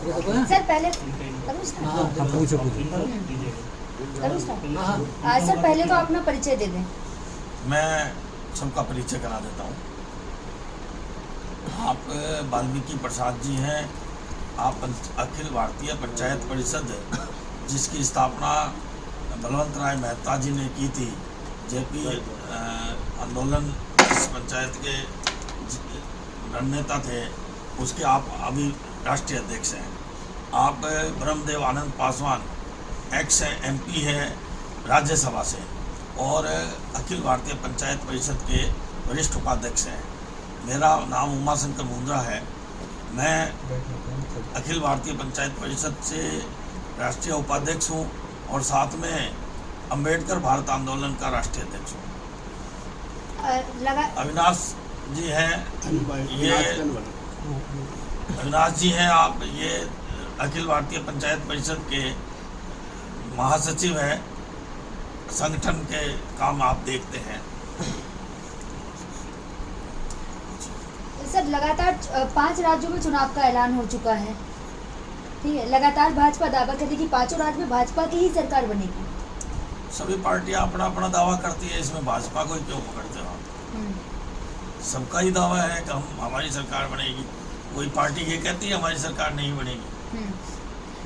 Sir पहले sir पहले तो अपना परिचय दे दें। मैं सबका परिचय करा देता हूँ। आप वाल्मीकि प्रसाद जी हैं। आप अखिल भारतीय पंचायत परिषद जिसकी स्थापना बलवंत राय मेहता जी ने की थी, जेपी आंदोलन इस पंचायत के रणनेता थे, उसके आप अभी राष्ट्रीय अध्यक्ष हैं। आप ब्रह्मदेव आनंद पासवान एक्स MP है राज्यसभा से और अखिल भारतीय पंचायत परिषद के वरिष्ठ उपाध्यक्ष हैं। मेरा नाम उमाशंकर मुंद्रा है। मैं अखिल भारतीय पंचायत परिषद से राष्ट्रीय उपाध्यक्ष हूँ और साथ में अंबेडकर भारत आंदोलन का राष्ट्रीय अध्यक्ष हूँ। अविनाश जी हैं, ये अविनाश जी हैं, आप ये अखिल भारतीय पंचायत परिषद के महासचिव हैं। संगठन के काम आप देखते हैं। सर लगातार 5 राज्यों में चुनाव का ऐलान हो चुका है, ठीक है। लगातार भाजपा दावा कर रही है कि 5 राज्य में भाजपा की ही सरकार बनेगी। सभी पार्टियां अपना अपना दावा करती है, इसमें भाजपा को क्यों पकड़ते हो? सबका ही दावा है कि हमारी सरकार बनेगी। कोई पार्टी ये कहती है हमारी सरकार नहीं बनेगी।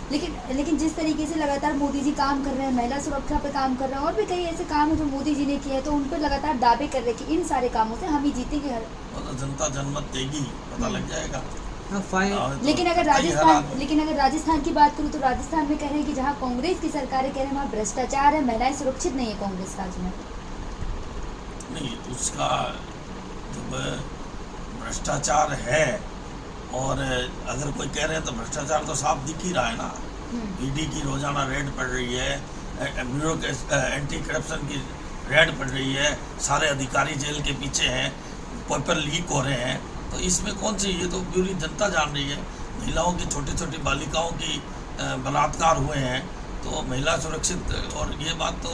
लेकिन जिस तरीके से लगातार मोदी जी काम कर रहे हैं, महिला सुरक्षा पे काम कर रहे हैं और भी कई ऐसे काम है जो मोदी जी ने किए हैं, तो उन पर लगातार दावे कर रहे हैं कि इन सारे कामों से हम ही जीतेंगे। तो जनता जनमत देगी, पता लग जाएगा। लेकिन अगर राजस्थान की बात करूँ तो राजस्थान में कह रहे हैं कि जहाँ कांग्रेस की सरकार है, कह रहे हैं वहाँ भ्रष्टाचार है, महिलाएं सुरक्षित नहीं है कांग्रेस राज में। नहीं, उसका जब भ्रष्टाचार है और अगर कोई कह रहे हैं तो भ्रष्टाचार तो साफ दिख ही रहा है ना। ED की रोजाना रेड पड़ रही है, ब्यूरो के एंटी करप्शन की रेड पड़ रही है, सारे अधिकारी जेल के पीछे हैं, पेपर लीक हो रहे हैं। तो इसमें कौन सी, ये तो पूरी जनता जान रही है। महिलाओं की, छोटी छोटी बालिकाओं की बलात्कार हुए हैं, तो महिला सुरक्षित, और ये बात तो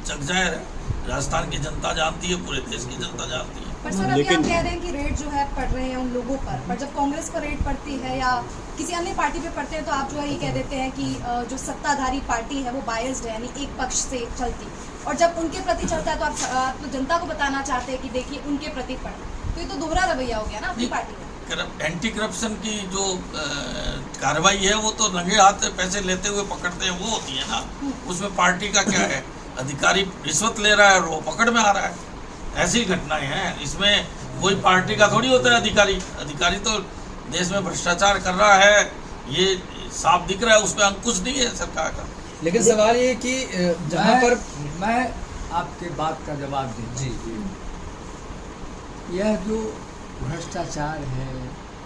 जग जाहिर है। राजस्थान की जनता जानती है, पूरे देश की जनता जानती है। पर सर अभी आप कह रहे हैं कि रेड जो है पड़ रहे हैं उन लोगों पर जब कांग्रेस पर रेड पड़ती है या किसी अन्य पार्टी पे पड़ते हैं तो आप जो है ये कह देते हैं कि जो सत्ताधारी पार्टी है वो बायस्ड है, यानी एक पक्ष से चलती, और जब उनके प्रति चलता है तो आप तो जनता को बताना चाहते हैं कि देखिए उनके प्रति पड़, तो ये तो दोहरा रवैया हो गया ना अपनी पार्टी का। एंटी करप्शन की जो कार्रवाई है वो तो रंगे हाथ पैसे लेते हुए पकड़ते हैं, वो होती है ना। उसमें पार्टी का क्या है? अधिकारी रिश्वत ले रहा है और वो पकड़ में आ रहा है, ऐसी घटनाएं हैं। इसमें कोई पार्टी का थोड़ी होता है अधिकारी तो देश में भ्रष्टाचार कर रहा है, ये साफ दिख रहा है, उस पर अंकुश नहीं है सरकार का। लेकिन सवाल ये कि जहाँ पर मैं आपके बात का जवाब दूं। जी, यह जो भ्रष्टाचार है,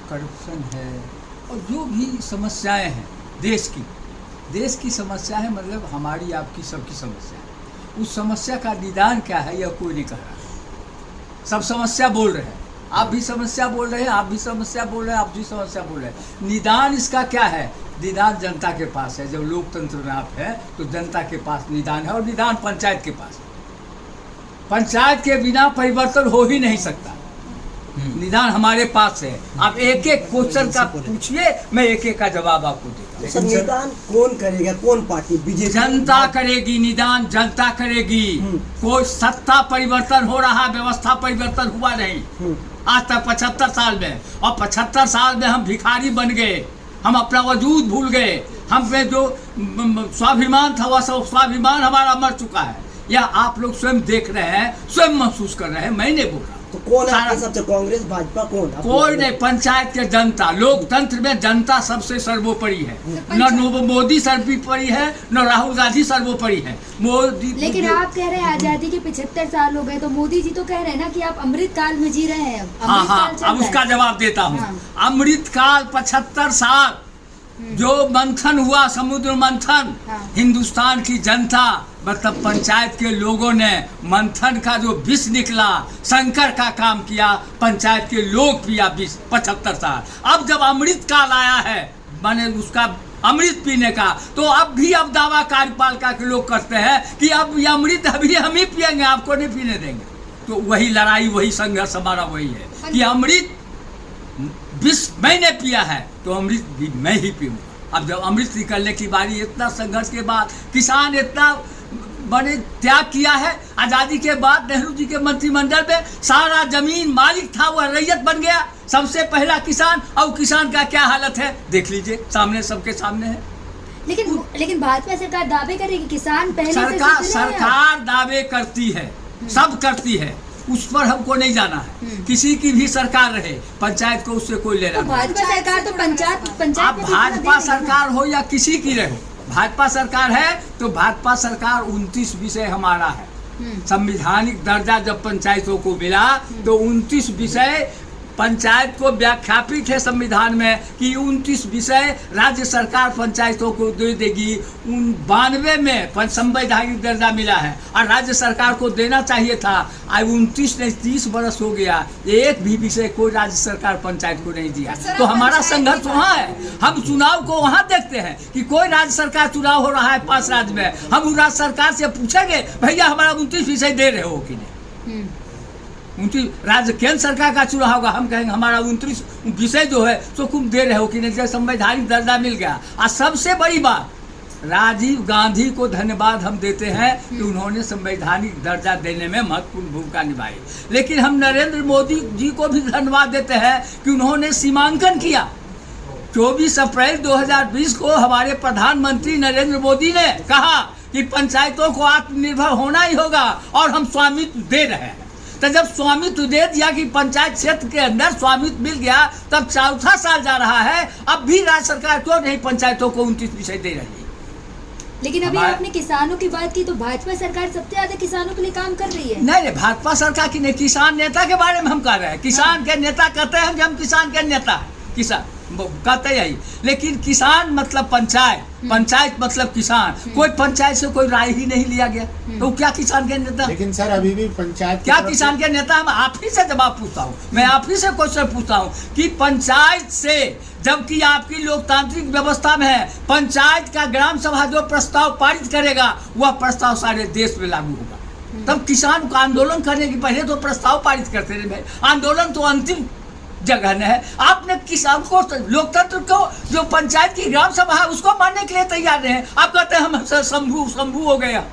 करप्शन है और जो भी समस्याएं हैं देश की समस्या है, मतलब हमारी आपकी सबकी समस्या है। उस समस्या का निदान क्या है यह कोई नहीं कह रहा। सब समस्या बोल रहे हैं, आप भी समस्या बोल रहे हैं, आप भी समस्या बोल रहे हैं, आप भी समस्या बोल रहे हैं। निदान इसका क्या है? निदान जनता के पास है। जब लोकतंत्र में आप है तो जनता के पास निदान है, और निदान पंचायत के पास है। पंचायत के बिना परिवर्तन हो ही नहीं सकता। निदान हमारे पास है। आप एक एक क्वेश्चन का पूछिए, मैं एक एक का जवाब आपको देता हूँ। निदान कौन करेगा? कौन पार्टी? बीजेपी? जनता करेगी निदान, जनता करेगी। कोई सत्ता परिवर्तन हो रहा, व्यवस्था परिवर्तन हुआ नहीं आज तक 75 साल में, और 75 साल में हम भिखारी बन गए, हम अपना वजूद भूल गए। हम पे जो स्वाभिमान था वह स्वाभिमान हमारा मर चुका है। यह आप लोग स्वयं देख रहे हैं, स्वयं महसूस कर रहे हैं, मैं नहीं बोल रहा। तो कौन है सबसे? कांग्रेस, भाजपा, कौन? कोई नहीं, पंचायत के जनता। लोकतंत्र में जनता सबसे सर्वोपरि है। न मोदी सर्वोपरि है, न राहुल गांधी सर्वोपरि है। मोदी। लेकिन आप कह रहे हैं आजादी के 75 साल हो गए, तो मोदी जी तो कह रहे हैं ना कि आप अमृत काल में जी रहे हैं। हाँ, अब उसका जवाब देता हूँ। अमृत काल 75 साल जो मंथन हुआ, समुद्र मंथन, हिंदुस्तान की जनता मतलब पंचायत के लोगों ने मंथन का जो विष निकला, शंकर का काम किया, पंचायत के लोग पिया विष 75 साल। अब जब अमृत काल आया है, माने उसका अमृत पीने का, तो अब दावा कार्यपालिका के लोग करते हैं कि अब ये अमृत अभी हम ही पिएंगे, आपको नहीं पीने देंगे। तो वही लड़ाई, वही संघर्ष हमारा वही है कि अमृत विष मैंने पिया है तो अमृत भी मैं ही पीऊँगा। अब जब अमृत निकलने की बारी, इतना संघर्ष के बाद किसान इतना बड़े त्याग किया है। आज़ादी के बाद नेहरू जी के मंत्रिमंडल में सारा जमीन मालिक था, वह रैयत बन गया, सबसे पहला किसान। और किसान का क्या हालत है देख लीजिए, सामने सबके सामने है। लेकिन भाजपा सरकार दावे करेगी किसान पहले से सरकार सुधरे हैं। सरकार दावे करती है, सब करती है, उस पर हमको नहीं जाना है। किसी की भी सरकार रहे, पंचायत को उससे कोई लेना तो नहीं। भाजपा सरकार तो पंचायत अब भाजपा सरकार हो या किसी की रहे, भाजपा सरकार है तो भाजपा सरकार 29 विषय हमारा है। संवैधानिक दर्जा जब पंचायतों को मिला तो 29 विषय पंचायत को व्याख्यापित है संविधान में कि 29 विषय राज्य सरकार पंचायतों को दे देगी। 92 में संवैधानिक दर्जा मिला है और राज्य सरकार को देना चाहिए था। आज 29 नहीं 30 बरस हो गया, एक भी विषय कोई राज्य सरकार पंचायत को नहीं दिया। तो हमारा संघर्ष वहाँ है। हम चुनाव को वहाँ देखते हैं कि कोई राज्य सरकार चुनाव हो रहा है 5 राज्य में, हम उस राज्य सरकार से पूछेंगे भैया हमारा 29 विषय दे रहे हो कि नहीं। 29 राज्य केंद्र सरकार का चुनाव होगा, हम कहेंगे हमारा 29 विषय जो है तो तुम दे रहे हो कि नहीं। जैसे संवैधानिक दर्जा मिल गया। और सबसे बड़ी बात, राजीव गांधी को धन्यवाद हम देते हैं कि उन्होंने संवैधानिक दर्जा देने में महत्वपूर्ण भूमिका निभाई। लेकिन हम नरेंद्र मोदी जी को भी धन्यवाद देते हैं कि उन्होंने सीमांकन किया। 24 अप्रैल 2020 को हमारे प्रधानमंत्री नरेंद्र मोदी ने कहा कि पंचायतों को आत्मनिर्भर होना ही होगा और हम स्वामित्व दे रहे हैं। तो जब स्वामित्व दे दिया कि पंचायत क्षेत्र के अंदर स्वामित्व मिल गया, तब 4था साल जा रहा है, अब भी राज्य सरकार क्यों नहीं पंचायतों को 29 विषय दे रही है। लेकिन अभी आपने किसानों की बात की तो भाजपा सरकार सबसे ज्यादा किसानों के लिए काम कर रही है। नहीं, भाजपा सरकार की नहीं, किसान नेता के बारे में हम कह रहे हैं। किसान के नेता कहते हैं कि हम किसान के नेता हैं, किसान कहते यही। लेकिन किसान मतलब पंचायत, पंचायत मतलब किसान। कोई पंचायत से कोई राय ही नहीं लिया गया तो क्या किसान के नेता। लेकिन सर अभी भी पंचायत क्या किसान के नेता। हम आप ही से जवाब पूछता हूँ, मैं आप ही से क्वेश्चन पूछता हूँ कि पंचायत से, जबकि आपकी लोकतांत्रिक व्यवस्था में है, पंचायत का ग्राम सभा जो प्रस्ताव पारित करेगा वह प्रस्ताव सारे देश में लागू होगा। तब किसान को आंदोलन करने की पहले तो प्रस्ताव पारित करते रहे भाई, आंदोलन तो अंतिम जगह ने है। आपने किसान को, लोकतंत्र को, जो पंचायत की ग्राम सभा है उसको मानने के लिए तैयार नहीं है। आप कहते हैं हम शंभू हो गया।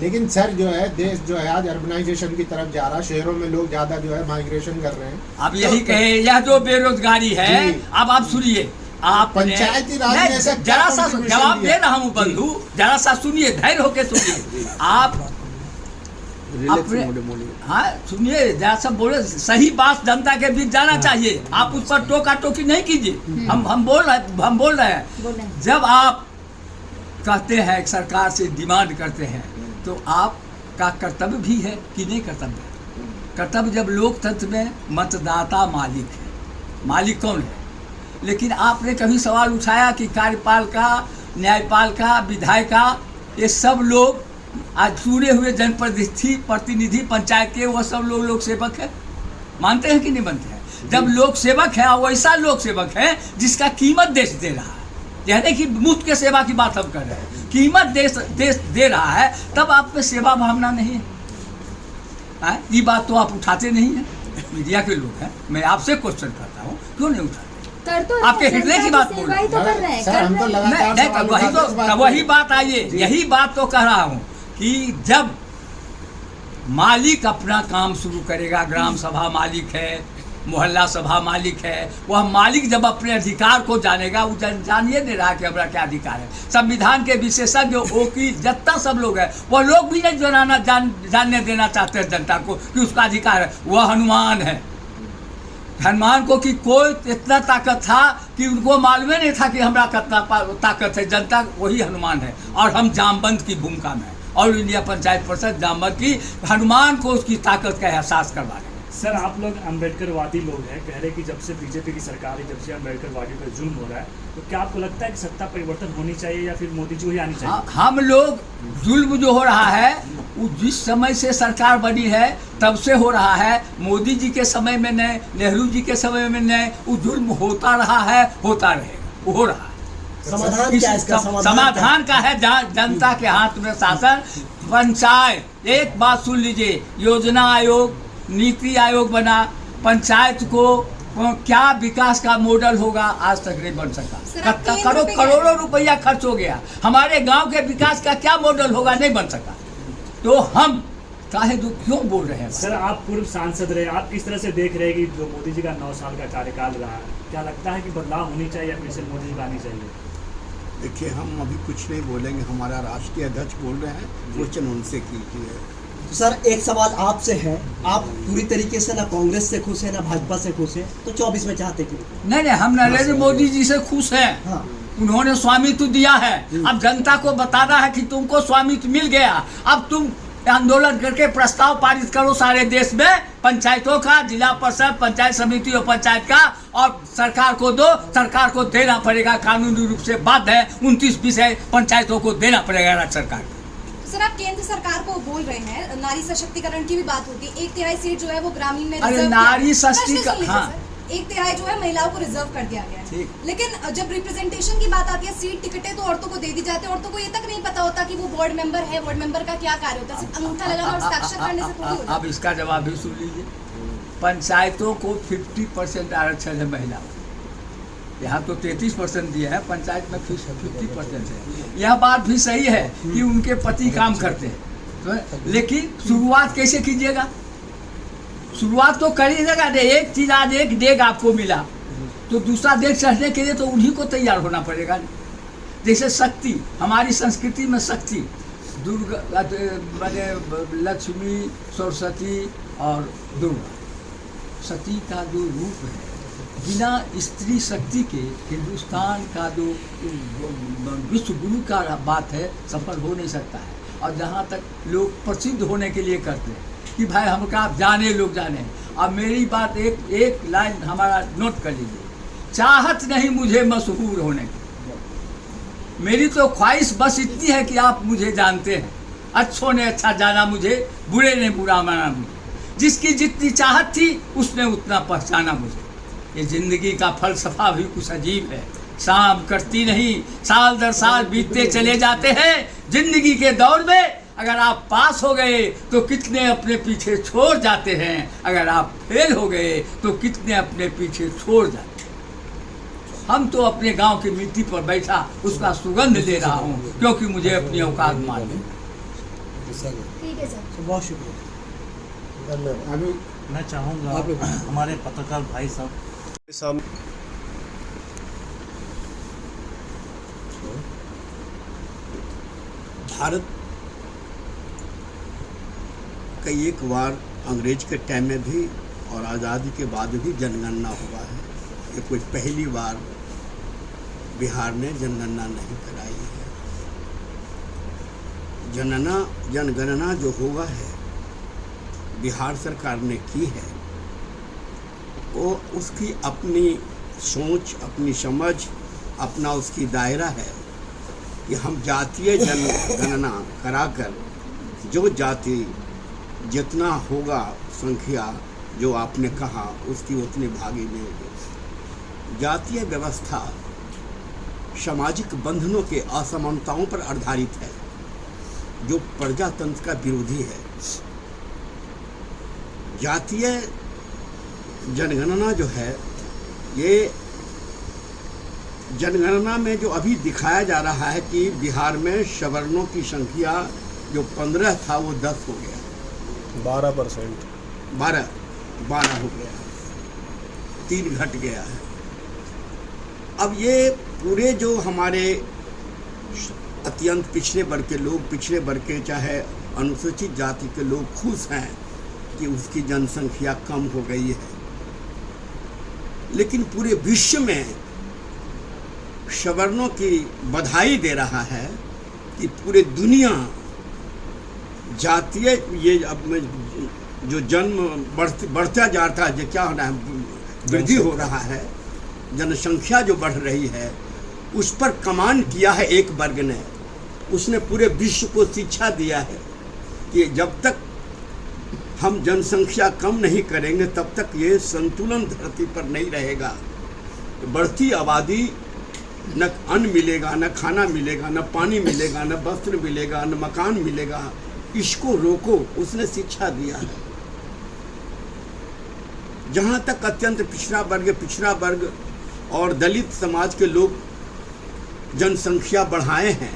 लेकिन सर जो है देश जो है आज अर्बनाइजेशन की तरफ जा रहा है, शहरों में लोग ज्यादा जो है माइग्रेशन कर रहे हैं। अब यही कहे, यह जो बेरोजगारी है, अब आप सुनिए, आप पंचायती राज में ऐसा जरा सा जवाब दे रहा हूँ बंधु, जरा सा सुनिए, धैर्य होके सुनिए। आप अपने, हाँ सुनिए, जरा सा बोले, सही बात जनता के बीच जाना चाहिए। आप उस पर टोका टोकी नहीं कीजिए। हम बोल रहे हैं। जब आप कहते हैं सरकार से डिमांड करते हैं तो आपका कर्तव्य भी है कि नहीं कर्तव्य। कर्तव्य जब लोकतंत्र में मतदाता मालिक है, मालिक कौन है। लेकिन आपने कभी सवाल उठाया कि कार्यपालिका, न्यायपालिका, विधायिका, ये सब लोग आज चुने हुए जनप्रतिनिधि पंचायत के, वह सब लोग सेवक है, मानते हैं कि नहीं मानते हैं। जब लोक सेवक है, वैसा लोक सेवक है जिसका कीमत देश दे रहा है, यानी कि मुफ्त के सेवा की बात हम कर रहे हैं, कीमत देश दे रहा है, तब आप में सेवा भावना नहीं है। ये बात तो आप उठाते नहीं है, मीडिया के लोग हैं। मैं आपसे क्वेश्चन करता हूँ, क्यों नहीं उठाते। आपके हृदय की बात बोल रहे हैं। सर हम तो लगातार वही बात आइए, यही बात तो कह रहा हूँ कि जब मालिक अपना काम शुरू करेगा, ग्राम सभा मालिक है, मोहल्ला सभा मालिक है, वह मालिक जब अपने अधिकार को जानेगा, वो जानिए दे रहा कि हमारा क्या अधिकार है। संविधान के विशेषज्ञ, वकील, जितना सब लोग हैं, वह लोग भी नहीं जानने देना चाहते हैं जनता को कि उसका अधिकार है। वह हनुमान है, हनुमान को कि कोई इतना ताकत था कि उनको मालूम नहीं था कि हमारा कितना ताकत है। जनता वही हनुमान है और हम जामबंद की भूमिका में, ऑल इंडिया पंचायत परिषद जामबंद की, हनुमान को उसकी ताकत का एहसास करवा रहे हैं। सर आप लोग अम्बेडकरवादी लोग हैं, कह रहे हैं कि जब से बीजेपी की सरकार है, जब से अम्बेडकरवादियों पर जुल्म हो रहा है, तो क्या आपको लगता है कि सत्ता परिवर्तन होनी चाहिए या फिर मोदी जी को ही आनी चाहिए। हम लोग, जुल्म जो हो रहा है वो जिस समय से सरकार बनी है तब से हो रहा है। मोदी जी के समय में नहीं, नेहरू जी के समय में नहीं, वो जुल्म होता रहा है, होता रहेगा, वो हो रहा है। समाधान क्या है इसका? समाधान का है जनता के हाथ में शासन। पंचायत, एक बात सुन लीजिए, योजना आयोग, नीति आयोग बना, पंचायत को क्या विकास का मॉडल होगा, आज तक नहीं बन सका। सर, आप केंद्र पे करोड़ों रुपया खर्च हो गया, हमारे गांव के विकास का क्या मॉडल होगा, नहीं बन सका। तो हम काहे क्यों बोल रहे हैं? सर, आप पूर्व सांसद रहे, आप किस तरह से देख रहे हैं कि जो मोदी जी का 9 साल का कार्यकाल रहा, क्या लगता है कि बदलाव होनी चाहिए या फिर से मोदी जी को आनी चाहिए? देखिए, हम अभी कुछ नहीं बोलेंगे, हमारा राष्ट्रीय अध्यक्ष बोल रहे हैं, क्वेश्चन उनसे कीजिए। सर एक सवाल आपसे है, आप पूरी तरीके से ना कांग्रेस से खुश है ना भाजपा से खुश है, तो 24 में चाहते क्यों? नहीं, हम नरेंद्र मोदी जी से खुश हैं। हाँ। उन्होंने स्वामित्व दिया है, अब जनता को बताना है कि तुमको स्वामित्व मिल गया। अब तुम आंदोलन करके प्रस्ताव पारित करो सारे देश में, पंचायतों का, जिला परिषद, पंचायत समिति और पंचायत का, और सरकार को दो। सरकार को देना पड़ेगा, कानूनी रूप से बाध्य है। 29 विषय पंचायतों को देना पड़ेगा राज्य सरकार। सर, आप केंद्र सरकार को बोल रहे हैं, नारी सशक्तिकरण की भी बात होती है, 1/3 सीट जो है वो ग्रामीण में अरे रिजर्व नारी किया। सशक्तिकरण, हाँ। 1/3 जो है महिलाओं को रिजर्व कर दिया गया है। ठीक। लेकिन जब रिप्रेजेंटेशन की बात आती है, सीट टिकटें तो औरतों को दे दी जाती है, औरतों को ये तक नहीं पता होता कि वो वार्ड मेंबर है, वार्ड मेंबर का क्या कार्य होता है, सिर्फ अंगूठा लगाना और हस्ताक्षर करने से थोड़ी हो जाता है। अब इसका जवाब भी सुन लीजिए। पंचायतों को 50% आरक्षण है महिला, यहाँ तो 33% दिए हैं, पंचायत में 50% है। यह बात भी सही है कि उनके पति काम करते हैं, तो लेकिन शुरुआत कैसे कीजिएगा? शुरुआत तो करिएगा। एक चीज आज एक डेग आपको मिला, तो दूसरा डेग चढ़ने के लिए तो उन्हीं को तैयार होना पड़ेगा। जैसे शक्ति, हमारी संस्कृति में शक्ति, दुर्गा, लक्ष्मी, सरस्वती और दुर्गा, सती का जो रूप है, बिना स्त्री शक्ति के हिंदुस्तान का जो विश्व गुरु का बात है, सफल हो नहीं सकता है। और जहाँ तक लोग प्रसिद्ध होने के लिए करते हैं कि भाई हमका आप जाने, लोग जाने। अब मेरी बात एक लाइन हमारा नोट कर लीजिए, चाहत नहीं मुझे मशहूर होने की, मेरी तो ख्वाहिश बस इतनी है कि आप मुझे जानते हैं। अच्छों ने अच्छा जाना मुझे, बुरे ने बुरा माना मुझे, जिसकी जितनी चाहत थी उसने उतना पहचाना मुझे। ये जिंदगी का फलसफा भी कुछ अजीब है, शाम कटती नहीं, साल दर साल बीतते चले जाते हैं। जिंदगी के दौर में अगर आप पास हो गए तो कितने अपने पीछे छोड़ जाते हैं, अगर आप फेल हो गए तो कितने अपने पीछे छोड़ जाते हैं। हम तो अपने गांव की मिट्टी पर बैठा उसका सुगंध ले रहा हूँ, क्योंकि मुझे अपनी औकात मालूम है। ठीक है सर, बहुत शुक्रिया। अभी मैं चाहूँगा हमारे पत्रकार भाई साहब भारत का एक बार अंग्रेज के टाइम में भी और आज़ादी के बाद भी जनगणना हुआ है। ये कोई पहली बार बिहार ने जनगणना नहीं कराई है। जनगणना जो होगा है बिहार सरकार ने की है, वो उसकी अपनी सोच, अपनी समझ, अपना उसकी दायरा है कि हम जातीय जनगणना कराकर जो जाति जितना होगा संख्या जो आपने कहा उसकी उतनी भागी लेंगे। जातीय व्यवस्था सामाजिक बंधनों के असमानताओं पर आधारित है, जो प्रजातंत्र का विरोधी है। जातीय जनगणना जो है, ये जनगणना में जो अभी दिखाया जा रहा है कि बिहार में सवर्णों की संख्या जो 15 था वो 10 हो गया, 12% 12 हो गया, 3 घट गया है। अब ये पूरे जो हमारे अत्यंत पिछड़े वर्ग के लोग, पिछड़े वर्ग के चाहे अनुसूचित जाति के लोग खुश हैं कि उसकी जनसंख्या कम हो गई है, लेकिन पूरे विश्व में सवर्णों की बधाई दे रहा है कि पूरे दुनिया जातीय ये अब जो जन्म बढ़ता जाता है, जो क्या हो रहा है, वृद्धि हो रहा है, जनसंख्या जो बढ़ रही है, उस पर कमांड किया है एक वर्ग ने। उसने पूरे विश्व को शिक्षा दिया है कि जब तक हम जनसंख्या कम नहीं करेंगे तब तक ये संतुलन धरती पर नहीं रहेगा। बढ़ती आबादी, न अन्न मिलेगा, न खाना मिलेगा, न पानी मिलेगा, न वस्त्र मिलेगा, न मकान मिलेगा, इसको रोको, उसने शिक्षा दिया है। जहाँ तक अत्यंत पिछड़ा वर्ग और दलित समाज के लोग जनसंख्या बढ़ाए हैं,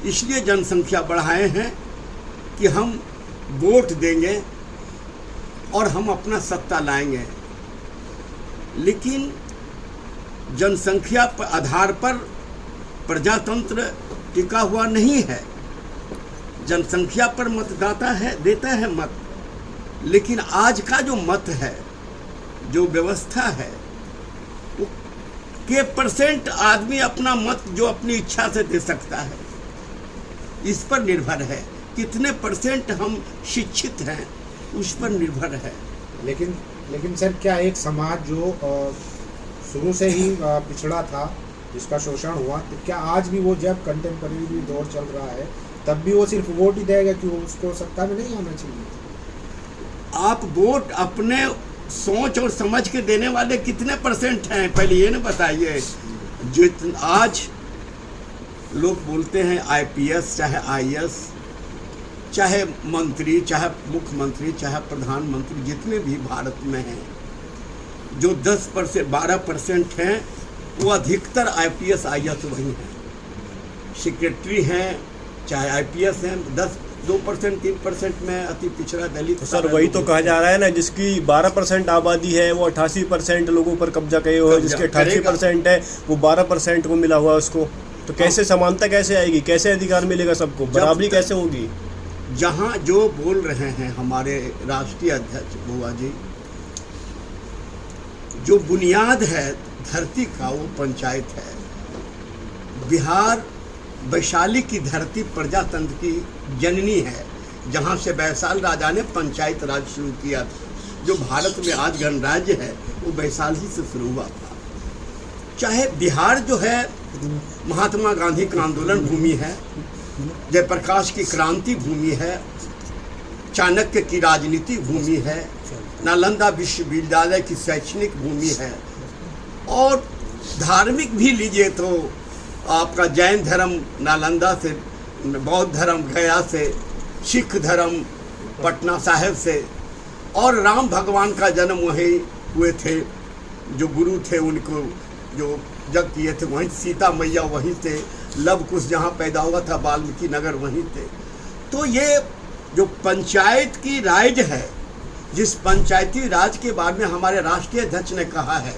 इसलिए जनसंख्या बढ़ाए हैं कि हम वोट देंगे और हम अपना सत्ता लाएंगे। लेकिन जनसंख्या पर आधार पर प्रजातंत्र टिका हुआ नहीं है। जनसंख्या पर मतदाता है, देता है मत, लेकिन आज का जो मत है, जो व्यवस्था है, वो के परसेंट आदमी अपना मत जो अपनी इच्छा से दे सकता है, इस पर निर्भर है। कितने परसेंट हम शिक्षित हैं, उस पर निर्भर है। लेकिन सर, क्या एक समाज जो शुरू से ही पिछड़ा था, जिसका शोषण हुआ, तो क्या आज भी वो जब कंटेम्परेरी दौर चल रहा है तब भी वो सिर्फ वोट ही देगा कि वो उसको सत्ता में नहीं आना चाहिए? आप वोट अपने सोच और समझ के देने वाले कितने परसेंट हैं, पहले ये ना बताइए। जो आज लोग बोलते हैं आईपीएस, चाहे आईएएस, चाहे मंत्री, चाहे मुख्यमंत्री, चाहे प्रधानमंत्री, जितने भी भारत में हैं, जो 10% 12% हैं, वो अधिकतर आईपीएस आईएएस वही हैं। सेक्रेटरी हैं, चाहे आईपीएस हैं, 2% 3% में अति पिछड़ा दलित। सर वही तो कहा जा रहा है ना, जिसकी 12% आबादी है वो 88% लोगों पर कब्जा किए हुए, जिसके 88% है वो 12% को मिला हुआ है उसको। तो कैसे समानता कैसे आएगी, कैसे अधिकार मिलेगा सबको, बराबरी कैसे होगी? जहाँ जो बोल रहे हैं हमारे राष्ट्रीय अध्यक्ष बुआ जी, जो बुनियाद है धरती का वो पंचायत है। बिहार वैशाली की धरती प्रजातंत्र की जननी है, जहाँ से वैशाल राजा ने पंचायत राज शुरू किया था। जो भारत में आज गणराज्य है वो वैशाली से शुरू हुआ था। चाहे बिहार जो है महात्मा गांधी का आंदोलन भूमि है, जयप्रकाश की क्रांति भूमि है, चाणक्य की राजनीति भूमि है, नालंदा विश्वविद्यालय की शैक्षणिक भूमि है, और धार्मिक भी लीजिए तो आपका जैन धर्म नालंदा से, बौद्ध धर्म गया से, सिख धर्म पटना साहिब से, और राम भगवान का जन्म वहीं हुए थे। जो गुरु थे उनको जो जग किए थे वहीं, सीता मैया वहीं से, लव कुश जहाँ पैदा हुआ था वाल्मीकि नगर वहीं थे। तो ये जो पंचायत की राज है, जिस पंचायती राज के बारे में हमारे राष्ट्रीय अध्यक्ष ने कहा है,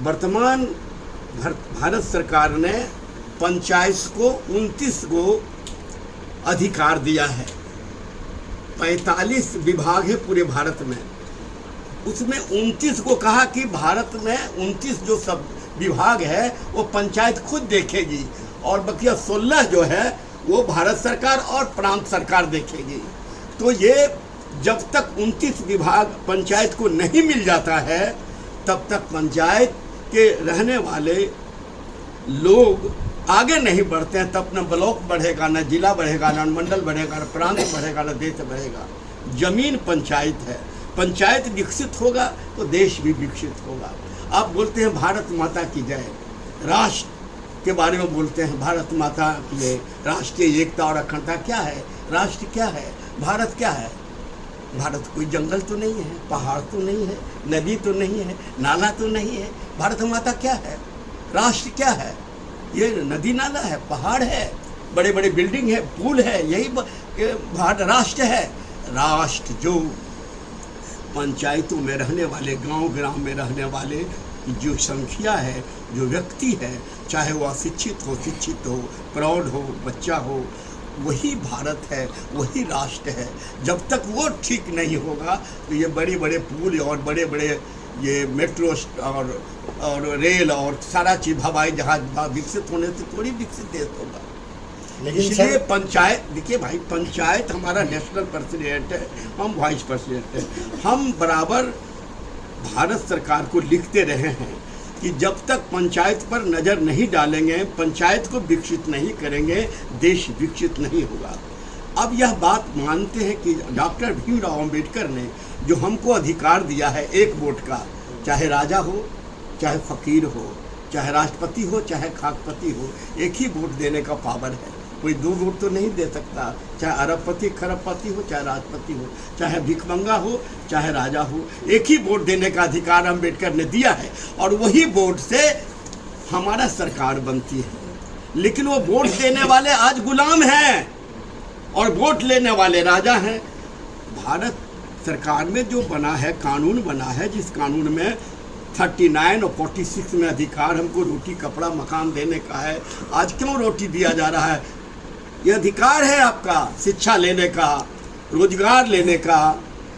वर्तमान भारत सरकार ने पंचायत को 29 को अधिकार दिया है। 45 विभाग है पूरे भारत में, उसमें 29 को कहा कि भारत में 29 जो सब विभाग है वो पंचायत खुद देखेगी, और बकिया 16 जो है वो भारत सरकार और प्रांत सरकार देखेगी। तो ये जब तक 29 विभाग पंचायत को नहीं मिल जाता है, तब तक पंचायत के रहने वाले लोग आगे नहीं बढ़ते हैं। तब न ब्लॉक बढ़ेगा, न जिला बढ़ेगा, न मंडल बढ़ेगा, न प्रांत बढ़ेगा, न देश बढ़ेगा। जमीन पंचायत है, पंचायत विकसित होगा तो देश भी विकसित होगा। आप बोलते हैं भारत माता की जय, राष्ट्र के बारे में बोलते हैं, भारत माता की जय, राष्ट्रीय एकता और अखंडता क्या है, राष्ट्र क्या है, भारत क्या है? भारत कोई जंगल तो नहीं है, पहाड़ तो नहीं है, नदी तो नहीं है, नाला तो नहीं है। भारत माता क्या है, राष्ट्र क्या है? ये नदी नाला है, पहाड़ है, बड़े बड़े बिल्डिंग है, पुल है, यही भारत राष्ट्र है। राष्ट्र जो पंचायतों में रहने वाले, गांव में रहने वाले जो संख्या है, जो व्यक्ति है, चाहे वो अशिक्षित हो, शिक्षित हो, प्रौढ़ हो, बच्चा हो, वही भारत है, वही राष्ट्र है। जब तक वो ठीक नहीं होगा तो ये बड़े बड़े पुल और बड़े बड़े ये मेट्रो और रेल और सारा चीज़, हवाई जहाज विकसित होने से थोड़ी विकसित देश होगा। इसलिए पंचायत, देखिए भाई, पंचायत हमारा नेशनल प्रेसिडेंट है, हम वाइस प्रेसिडेंट हैं। हम बराबर भारत सरकार को लिखते रहे हैं कि जब तक पंचायत पर नज़र नहीं डालेंगे, पंचायत को विकसित नहीं करेंगे, देश विकसित नहीं होगा। अब यह बात मानते हैं कि डॉक्टर भीमराव अंबेडकर ने जो हमको अधिकार दिया है एक वोट का, चाहे राजा हो, चाहे फकीर हो, चाहे राष्ट्रपति हो, चाहे खाकपति हो, एक ही वोट देने का पावर है। कोई 2 वोट तो नहीं दे सकता, चाहे अरबपति खरबपति हो, चाहे राजपति हो, चाहे भिखमंगा हो, चाहे राजा हो। एक ही वोट देने का अधिकार अम्बेडकर ने दिया है और वही वोट से हमारा सरकार बनती है। लेकिन वो वोट देने वाले आज गुलाम हैं और वोट लेने वाले राजा हैं। भारत सरकार में जो बना है, कानून बना है, जिस कानून में 39 और 46 में अधिकार हमको रोटी कपड़ा मकान देने का है, आज क्यों रोटी दिया जा रहा है? ये अधिकार है आपका शिक्षा लेने का, रोजगार लेने का,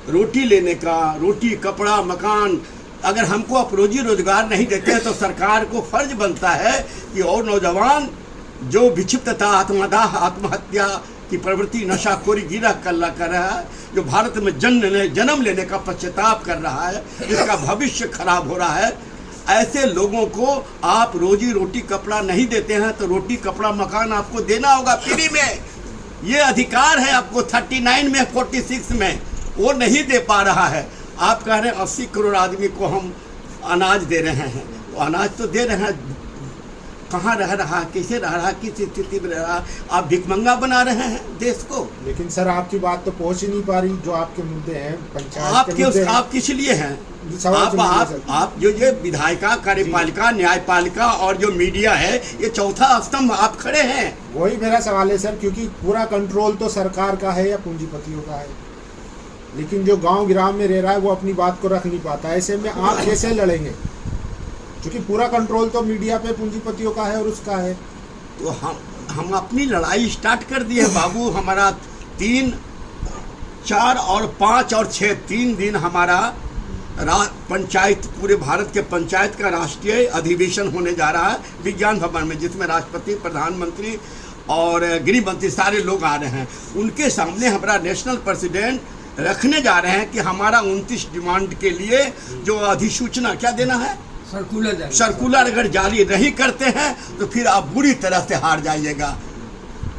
रोटी लेने का, रोटी कपड़ा मकान। अगर हमको आप रोजी रोजगार नहीं देते हैं तो सरकार को फर्ज बनता है कि और नौजवान जो विक्षिप्तता, आत्महत्या की प्रवृत्ति, नशाखोरी, गिरह कल्ला कर रहा है, जो भारत में जन्म लेने का पश्चाताप कर रहा है, जिसका भविष्य खराब हो रहा है, ऐसे लोगों को आप रोजी रोटी कपड़ा नहीं देते हैं तो रोटी कपड़ा मकान आपको देना होगा फ्री में। ये अधिकार है आपको 39 में, 46 में, वो नहीं दे पा रहा है। आप कह रहे हैं 80 करोड़ आदमी को हम अनाज दे रहे हैं, तो अनाज तो दे रहे हैं, कहाँ रह रहा है, कैसे रह रहा है, किस स्थिति में रह रहा है? आप भिखमंगा बना रहे हैं देश को। लेकिन सर आपकी बात तो पहुंच ही नहीं पा रही। जो आपके मुद्दे हैं पंचायत आप किस लिए हैं? आप जो ये विधायिका, कार्यपालिका, न्यायपालिका और जो मीडिया है, ये चौथा स्तंभ आप खड़े हैं। वही मेरा सवाल है सर, क्योंकि पूरा कंट्रोल तो सरकार का है या पूंजीपतियों का है, लेकिन जो गांव ग्राम में रह रहा है वो अपनी बात को रख नहीं पाता। ऐसे में आप कैसे लड़ेंगे? क्योंकि पूरा कंट्रोल तो मीडिया पे पूंजीपतियों का है और उसका है। तो हम अपनी लड़ाई स्टार्ट कर दिए बाबू। हमारा 3, 4 और 5 और 6 3 दिन हमारा पंचायत, पूरे भारत के पंचायत का राष्ट्रीय अधिवेशन होने जा रहा है विज्ञान भवन में, जिसमें राष्ट्रपति, प्रधानमंत्री और गृह मंत्री सारे लोग आ रहे हैं। उनके सामने हमारा नेशनल प्रेसिडेंट रखने जा रहे हैं कि हमारा 29 डिमांड के लिए जो अधिसूचना क्या देना है, सर्कुलर अगर जारी नहीं करते हैं तो फिर आप बुरी तरह से हार जाइएगा।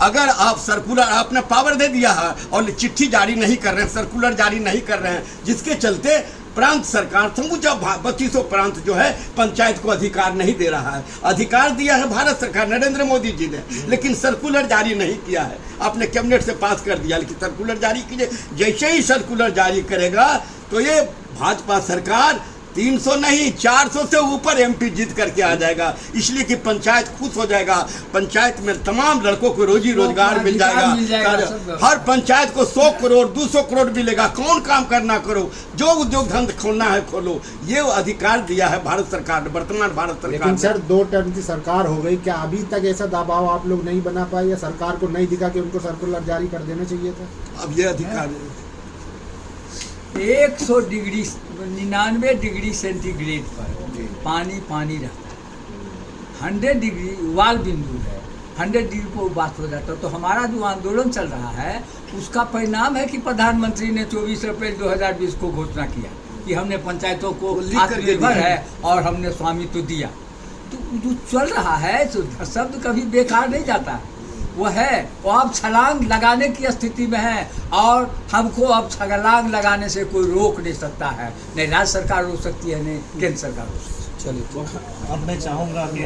अगर आप सर्कुलर, आपने पावर दे दिया है और चिट्ठी जारी नहीं कर रहे हैं, सर्कुलर जारी नहीं कर रहे हैं, जिसके चलते प्रांत सरकार समूचा 3200 प्रांत जो है पंचायत को अधिकार नहीं दे रहा है। अधिकार दिया है भारत सरकार, नरेंद्र मोदी जी ने, लेकिन सर्कुलर जारी नहीं किया है। आपने कैबिनेट से पास कर दिया, लेकिन सर्कुलर जारी कीजिए। जैसे ही सर्कुलर जारी करेगा तो ये भाजपा सरकार 300 नहीं 400 से ऊपर एमपी जीत करके आ जाएगा, इसलिए कि पंचायत खुश हो जाएगा। पंचायत में तमाम लड़कों को रोजी रोजगार मिल जाएगा। हर पंचायत को 100 करोड़ 200 करोड़ मिलेगा। कौन काम करना करो, जो उद्योग धंधा खोलना है खोलो, ये अधिकार दिया है भारत सरकार ने, वर्तमान भारत सरकार। लेकिन सर 2 टर्म की सरकार हो गई, क्या अभी तक ऐसा दबाव आप लोग नहीं बना पाए या सरकार को नहीं दिखा कि उनको सर्कुलर जारी कर देना चाहिए था? अब ये अधिकार 100 डिग्री 99 डिग्री सेंटीग्रेड पर पानी रहता है। 100 डिग्री उबाल बिंदु है, 100 डिग्री पर बात हो जाता है। तो हमारा जो आंदोलन चल रहा है उसका परिणाम है कि प्रधानमंत्री ने 24 अप्रैल 2020 को घोषणा किया कि हमने पंचायतों को आत्मनिर्भर है और हमने स्वामित्व दिया। तो जो चल रहा है तो शब्द कभी बेकार नहीं जाता है, वो है, वो अब छलांग लगाने की स्थिति में है और हमको अब छलांग लगाने से कोई रोक नहीं सकता है। नहीं राज्य सरकार रोक सकती है, नहीं केंद्र सरकार रोक सकती है। चलिए, अब मैं चाहूँगा कि